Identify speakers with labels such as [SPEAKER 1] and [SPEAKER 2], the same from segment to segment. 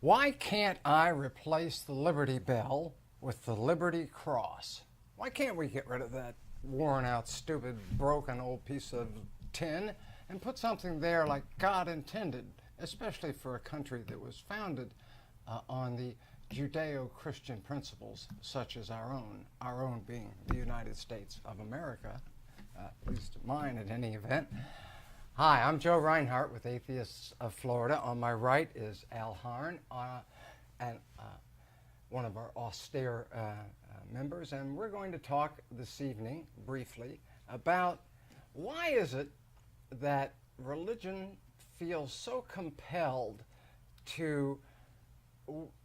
[SPEAKER 1] Why can't I replace the Liberty Bell with the Liberty Cross? Why can't we get rid of that worn out, stupid, broken old piece of tin and put something there like God intended, especially for a country that was founded on the Judeo-Christian principles such as our own being the United States of America, at least mine at any event. Hi, I'm Joe Reinhardt with Atheists of Florida. On my right is Al Harn, and one of our austere members, and we're going to talk this evening briefly about why is it that religion feels so compelled to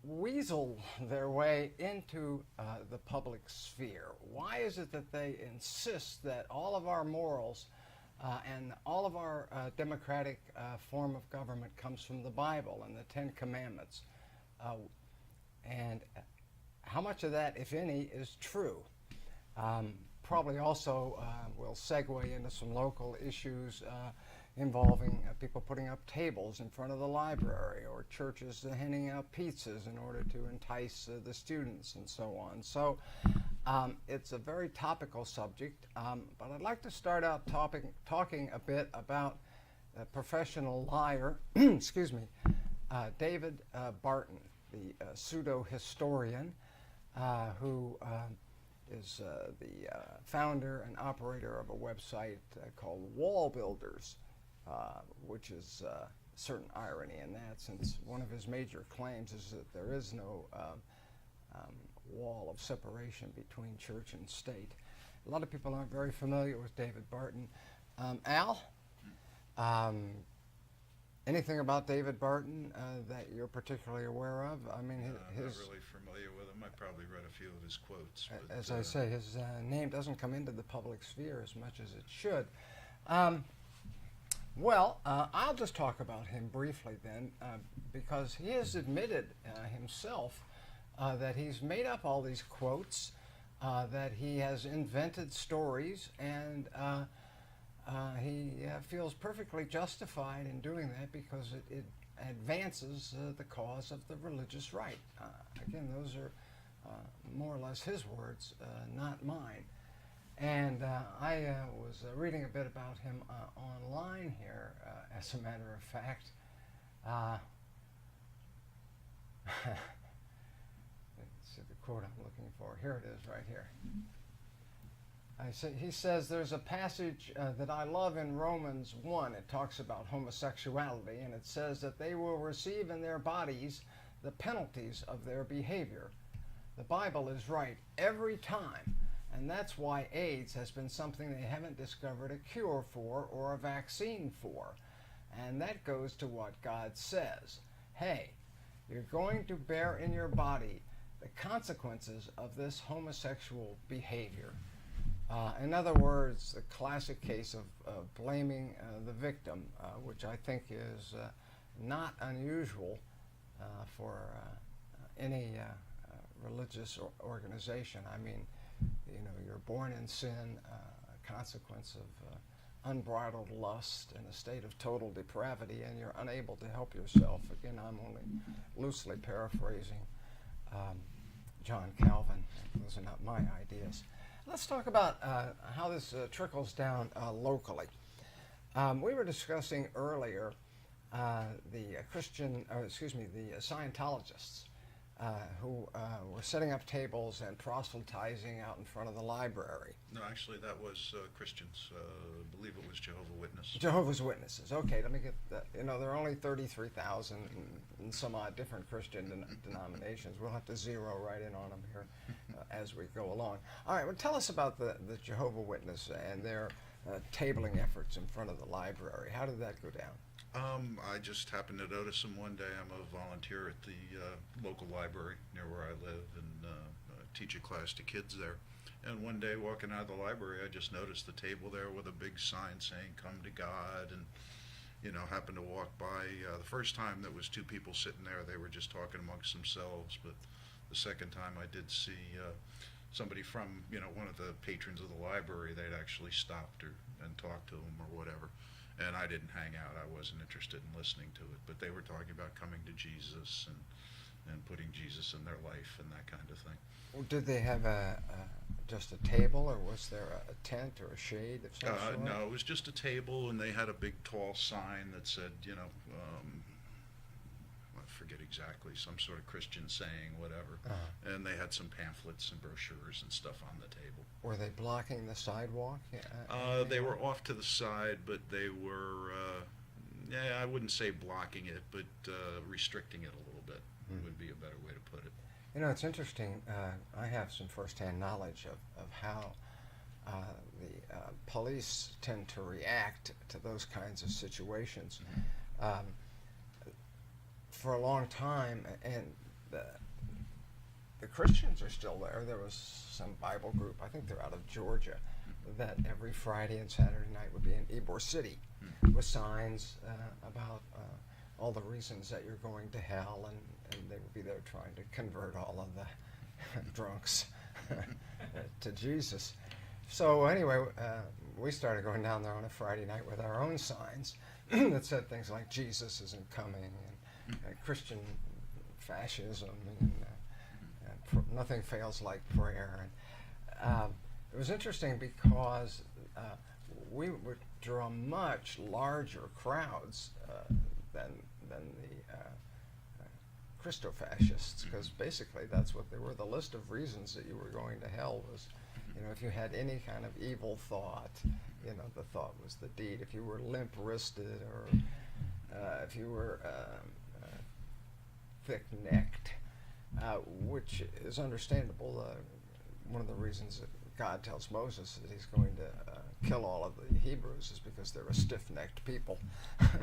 [SPEAKER 1] weasel their way into the public sphere. Why is it that they insist that all of our morals and all of our democratic form of government comes from the Bible and the Ten Commandments? And how much of that, if any, is true? Probably also will segue into some local issues involving people putting up tables in front of the library, or churches handing out pizzas in order to entice the students and so on. So it's a very topical subject, but I'd like to start out talking a bit about a professional liar, excuse me, David Barton, the pseudo-historian who is the founder and operator of a website called Wall Builders, which is a certain irony in that, since one of his major claims is that there is no wall of separation between church and state. A lot of people aren't very familiar with David Barton. Al, anything about David Barton that you're particularly aware of? I mean,
[SPEAKER 2] I'm not really familiar with him. I probably read a few of his quotes. But,
[SPEAKER 1] as I say, his name doesn't come into the public sphere as much as it should. Well, I'll just talk about him briefly then, because he has admitted himself that he's made up all these quotes, that he has invented stories, and he feels perfectly justified in doing that because it advances the cause of the religious right. Again, those are more or less his words, not mine. And I was reading a bit about him online here, as a matter of fact. Let's see the quote I'm looking for. Here it is, right here. He says, there's a passage that I love in Romans 1. It talks about homosexuality, and it says that they will receive in their bodies the penalties of their behavior. The Bible is right every time. And that's why AIDS has been something they haven't discovered a cure for or a vaccine for. And that goes to what God says. Hey, you're going to bear in your body the consequences of this homosexual behavior. In other words, the classic case of blaming the victim, which I think is not unusual for any religious organization. I mean, you know, you're born in sin, a consequence of unbridled lust and a state of total depravity, and you're unable to help yourself. Again, I'm only loosely paraphrasing John Calvin. Those are not my ideas. Let's talk about how this trickles down locally. We were discussing earlier the Scientologists who were setting up tables and proselytizing out in front of the library.
[SPEAKER 2] No, actually, that was Christians. I believe it was Jehovah's Witnesses.
[SPEAKER 1] Jehovah's Witnesses. Okay, let me get that. You know, there are only 33,000 and some odd different Christian denominations. We'll have to zero right in on them here as we go along. All right, well, tell us about the Jehovah's Witness and their tabling efforts in front of the library. How did that go down?
[SPEAKER 2] I just happened to notice them one day. I'm a volunteer at the local library near where I live, and teach a class to kids there. And one day walking out of the library, I just noticed the table there with a big sign saying, "Come to God," and you know, happened to walk by. The first time there was two people sitting there, they were just talking amongst themselves, but the second time I did see somebody from, you know, one of the patrons of the library. They'd actually stopped her and talked to them or whatever. And I didn't hang out. I wasn't interested in listening to it. But they were talking about coming to Jesus and putting Jesus in their life and that kind of thing.
[SPEAKER 1] Well, did they have just a table, or was there a tent or a shade of some sort?
[SPEAKER 2] No, it was just a table, and they had a big tall sign that said, I forget exactly, some sort of Christian saying, whatever. And they had some pamphlets and brochures and stuff on the table.
[SPEAKER 1] Were they blocking the sidewalk?
[SPEAKER 2] They were off to the side, but they were, I wouldn't say blocking it, but restricting it a little bit would be a better way to put it.
[SPEAKER 1] You know, it's interesting. I have some firsthand knowledge of how the police tend to react to those kinds of situations. For a long time, and the Christians are still there. There was some Bible group, I think they're out of Georgia, that every Friday and Saturday night would be in Ybor City with signs about all the reasons that you're going to hell, and they would be there trying to convert all of the drunks to Jesus. So anyway, we started going down there on a Friday night with our own signs that said things like Jesus isn't coming, and Christian fascism, and nothing fails like prayer. And it was interesting because we would draw much larger crowds than the Christo-fascists, because basically that's what they were. The list of reasons that you were going to hell was, if you had any kind of evil thought, the thought was the deed. If you were limp-wristed, or if you were thick-necked, which is understandable. One of the reasons that God tells Moses that he's going to kill all of the Hebrews is because they're a stiff-necked people.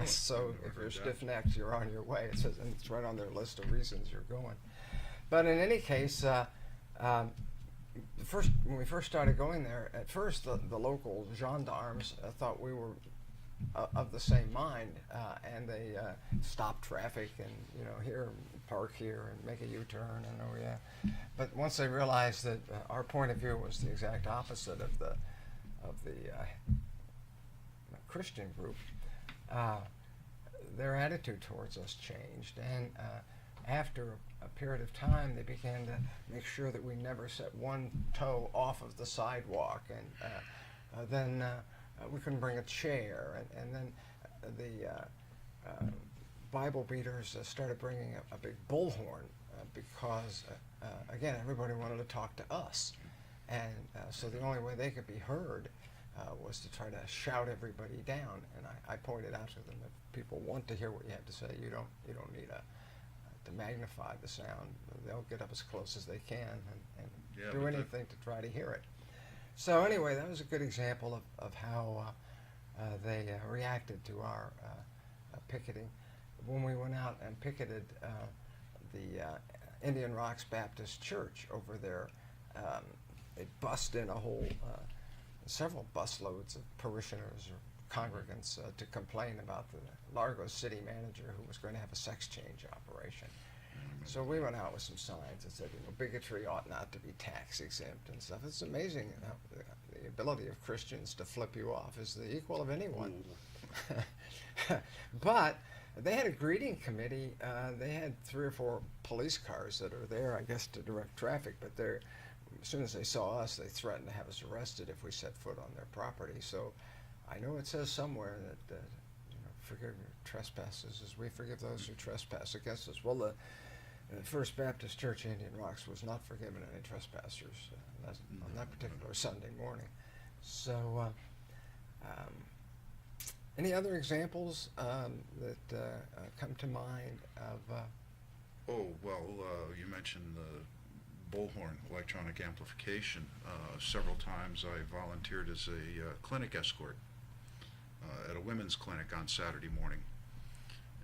[SPEAKER 1] So if you're stiff-necked, you're on your way. It says, and it's right on their list of reasons you're going. But in any case, when we first started going there, at first the local gendarmes thought we were of the same mind, and they stopped traffic and here, park here and make a U-turn, and but once they realized that our point of view was the exact opposite of the Christian group, their attitude towards us changed, and after a period of time they began to make sure that we never set one toe off of the sidewalk, and then we couldn't bring a chair, and then the Bible beaters started bringing a big bullhorn because, again, everybody wanted to talk to us. And so the only way they could be heard was to try to shout everybody down. And I pointed out to them that people want to hear what you have to say. You don't need to magnify the sound. They'll get up as close as they can and do anything to try to hear it. So anyway, that was a good example of how they reacted to our picketing. When we went out and picketed the Indian Rocks Baptist Church over there, they bussed in several busloads of parishioners or congregants to complain about the Largo city manager who was going to have a sex change operation. So we went out with some signs that said, bigotry ought not to be tax exempt and stuff. It's amazing how the ability of Christians to flip you off is the equal of anyone. But they had a greeting committee. They had 3 or 4 police cars that are there, I guess, to direct traffic. But as soon as they saw us, they threatened to have us arrested if we set foot on their property. So I know it says somewhere that forgive your trespasses as we forgive those who trespass against us. Well, the First Baptist Church Indian Rocks was not forgiving any trespassers on that particular Sunday morning. So, any other examples that come to mind of?
[SPEAKER 2] You mentioned the bullhorn electronic amplification. Several times I volunteered as a clinic escort at a women's clinic on Saturday morning.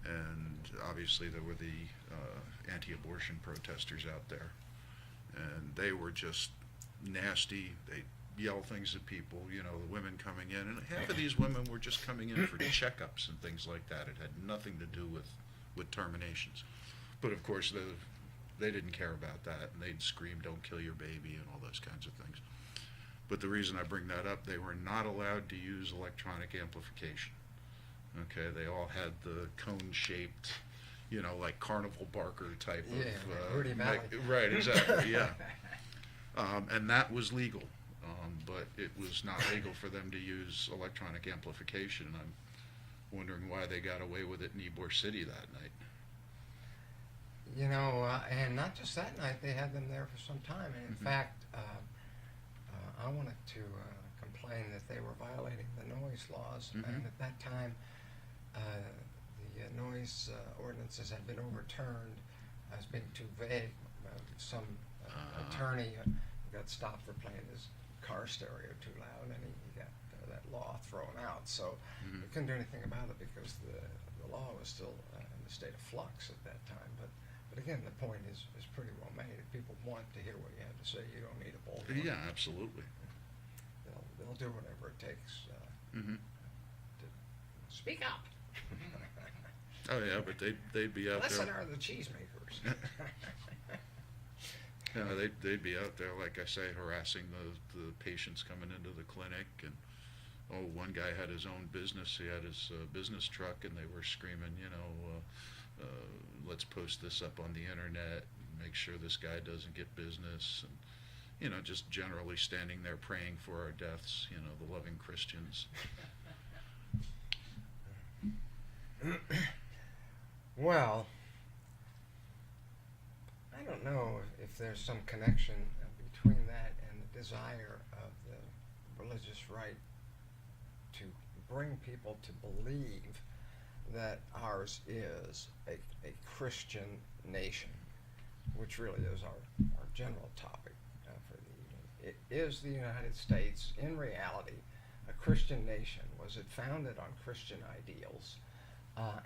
[SPEAKER 2] And obviously there were the anti-abortion protesters out there, and they were just nasty. They yell things at people, the women coming in, and half of these women were just coming in for checkups and things like that. It had nothing to do with terminations. But of course they didn't care about that, and they'd scream, "Don't kill your baby," and all those kinds of things. But the reason I bring that up, they were not allowed to use electronic amplification. Okay, they all had the cone-shaped, you know, like carnival barker type
[SPEAKER 1] Yeah,
[SPEAKER 2] of
[SPEAKER 1] Rudy Valley.
[SPEAKER 2] right, exactly, yeah. And that was legal, but it was not legal for them to use electronic amplification. I'm wondering why they got away with it in Ybor City that night.
[SPEAKER 1] You know, and not just that night, they had them there for some time. And in fact, I wanted to complain that they were violating the noise laws. And at that time, the noise ordinances had been overturned as being too vague. Some attorney got stopped for playing his car stereo too loud, and he got that law thrown out. So we couldn't do anything about it because the law was still in a state of flux at that time. But again, the point is pretty well made. If people want to hear what you have to say, you don't need a bullhorn.
[SPEAKER 2] Yeah, absolutely.
[SPEAKER 1] They'll do whatever it takes to speak up.
[SPEAKER 2] Oh yeah, but they'd be out
[SPEAKER 1] Listen
[SPEAKER 2] there.
[SPEAKER 1] are the cheesemakers.
[SPEAKER 2] You know, they'd be out there, like I say, harassing the patients coming into the clinic. And one guy had his own business. He had his business truck, and they were screaming, you know, let's post this up on the internet, make sure this guy doesn't get business, and you know, just generally standing there praying for our deaths. You know, the loving Christians.
[SPEAKER 1] Well, I don't know if there's some connection between that and the desire of the religious right to bring people to believe that ours is a Christian nation, which really is our general topic for the evening. It is the United States, in reality, a Christian nation. Was it founded on Christian ideals?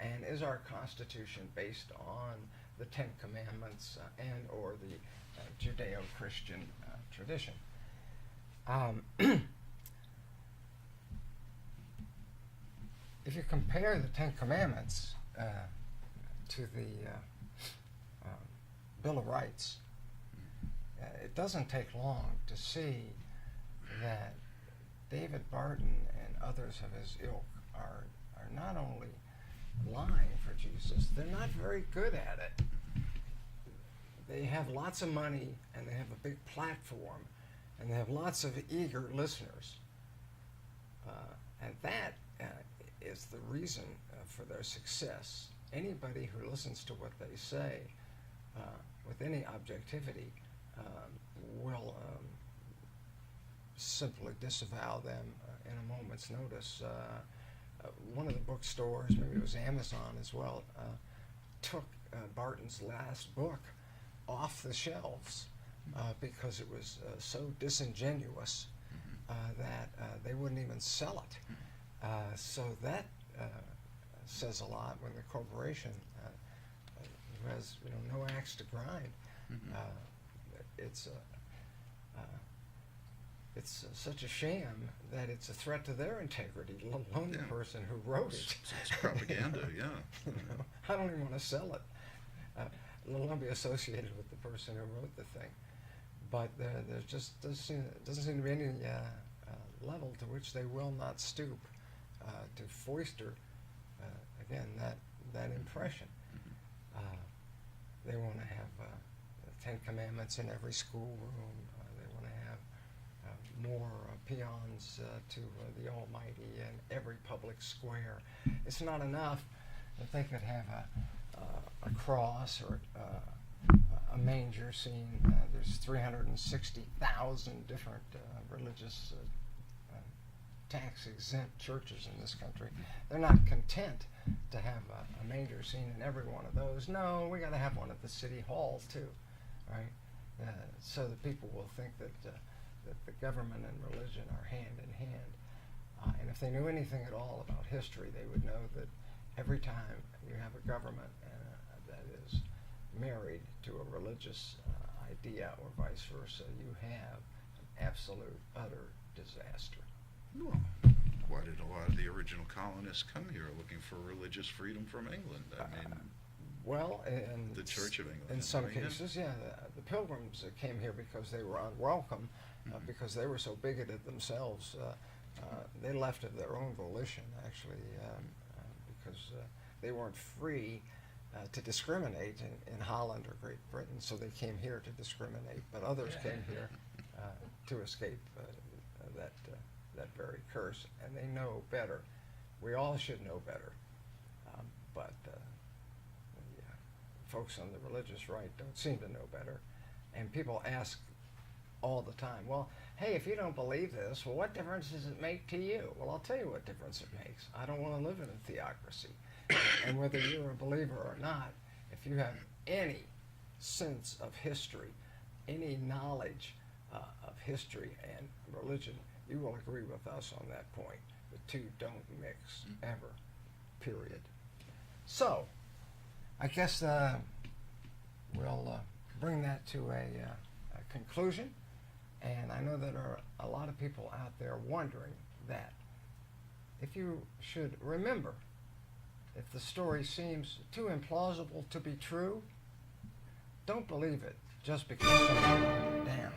[SPEAKER 1] And is our Constitution based on the Ten Commandments and or the Judeo-Christian tradition? If you compare the Ten Commandments to the Bill of Rights, it doesn't take long to see that David Barton and others of his ilk are not only lying for Jesus, they're not very good at it. They have lots of money, and they have a big platform, and they have lots of eager listeners. And that is the reason for their success. Anybody who listens to what they say with any objectivity will simply disavow them in a moment's notice. One of the bookstores, maybe it was Amazon as well, took Barton's last book off the shelves because it was so disingenuous that they wouldn't even sell it. So that says a lot when the corporation who has no axe to grind. It's such a sham that it's a threat to their integrity, let alone the person who wrote it.
[SPEAKER 2] It's propaganda, yeah.
[SPEAKER 1] I don't even want to sell it, let alone be associated with the person who wrote the thing. But there just doesn't seem to be any level to which they will not stoop to foister, again, that impression. They want to have the Ten Commandments in every schoolroom. They want to have more peons to the Almighty in every public square. It's not enough that they could have a cross or a manger scene. There's 360,000 different religious tax-exempt churches in this country. They're not content to have a manger scene in every one of those. No, we got to have one at the city hall too, right? So that people will think that the government and religion are hand in hand. And if they knew anything at all about history, they would know that every time you have a government that is married to a religious idea or vice versa, you have an absolute, utter disaster.
[SPEAKER 2] Well, why did a lot of the original colonists come here looking for religious freedom from England? I mean,
[SPEAKER 1] well, in
[SPEAKER 2] the Church of England.
[SPEAKER 1] in some cases, yeah, the Pilgrims came here because they were unwelcome, because they were so bigoted themselves. They left of their own volition, actually, because they weren't free to discriminate in Holland or Great Britain, so they came here to discriminate. But others came here to escape that very curse, and they know better. We all should know better, but the folks on the religious right don't seem to know better. And people ask all the time, well, hey, if you don't believe this, well, what difference does it make to you? Well, I'll tell you what difference it makes. I don't want to live in a theocracy. And whether you're a believer or not, if you have any sense of history, any knowledge of history and religion, you will agree with us on that point. The two don't mix ever, period. So, I guess we'll bring that to a conclusion. And I know that there are a lot of people out there wondering that. If you should remember, if the story seems too implausible to be true, don't believe it just because someone wrote it down.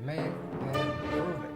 [SPEAKER 1] May then prove it.